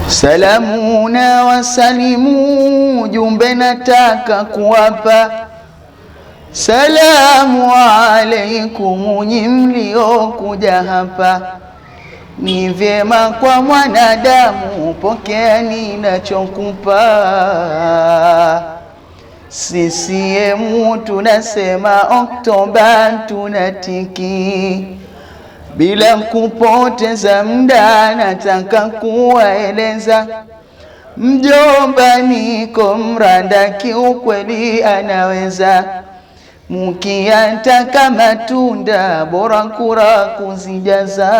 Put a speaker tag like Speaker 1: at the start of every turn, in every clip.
Speaker 1: Salamuna wasalimu, jumbe nataka kuwapa. Salamu alaikum, nyi mliokuja hapa. Ni vyema kwa mwanadamu, pokea ninachokupa. CCM tunasema, Oktoba tunatiki. Bila kupoteza muda nataka kuwaeleza, mjomba niko mranda, kiukweli anaweza. Mkiataka matunda, bora kura kuzijaza.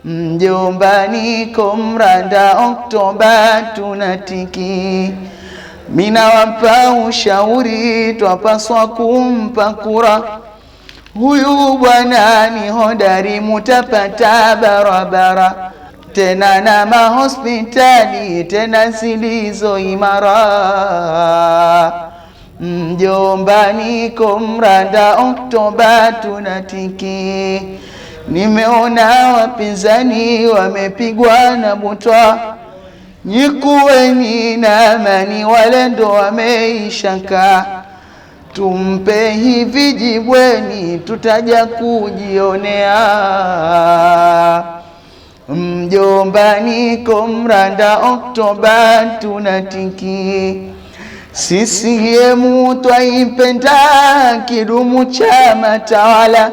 Speaker 1: Mjomba niko mranda, Oktoba tunatiki. Mina wapa ushauri, twapaswa kumpa kura. Huyu bwana ni hodari, mutapata barabara. Tena na mahospitali, tena zilizo imara. Mjomba niko mranda, Oktoba tunatiki. Nimeona wapinzani wamepigwa na butwa. Nyikuweni na amani, wale ndo wameishaka. Tumpe hivi jibweni, tutaja kujionea. Mjomba niko mranda, Oktoba tunatiki. CCM twaipenda, kidumu chama tawala.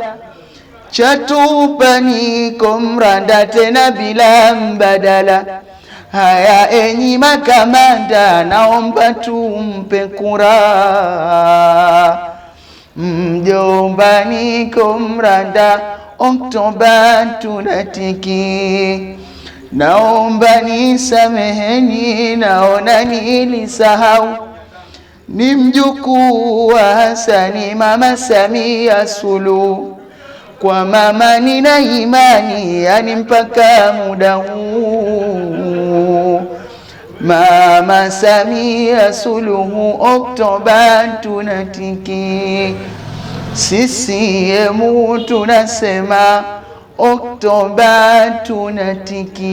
Speaker 1: Chatupa niko mranda, tena bila mbadala. Haya enyi makamanda, naomba tumpe kura. Mjomba niko mranda, Oktoba tunatiki. Naomba nisameheni, naona nilisahau. Ni mjukuu wa Hasani, Mama Samia Suluhu. Kwa mama nina imani, yani mpaka muda huu. Mama Samia Suluhu, Oktoba tunatiki. CCM tunasema, Oktoba tunatiki.